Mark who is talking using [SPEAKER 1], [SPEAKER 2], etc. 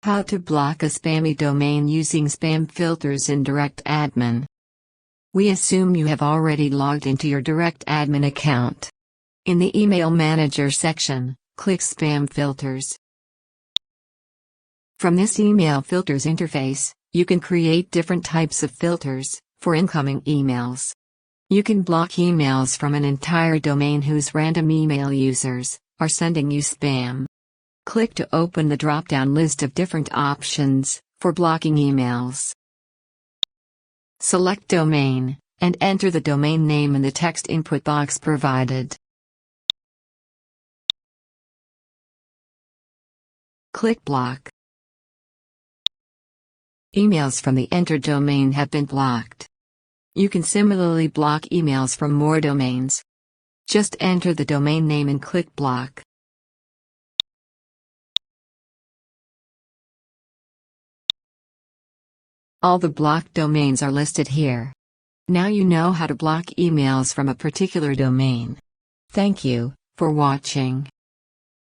[SPEAKER 1] How to block a spammy domain using spam filters in DirectAdmin. We assume you have already logged into your DirectAdmin account. In the Email Manager section, click Spam Filters. From this Email Filters interface, you can create different types of filters for incoming emails. You can block emails from an entire domain whose random email users are sending you spam. Click to open the drop-down list of different options for blocking emails. Select Domain, and enter the domain name in the text input box provided. Click Block. Emails from the entered domain have been blocked. You can similarly block emails from more domains. Just enter the domain name and click Block. All the blocked domains are listed here. Now you know how to block emails from a particular domain. Thank you for watching.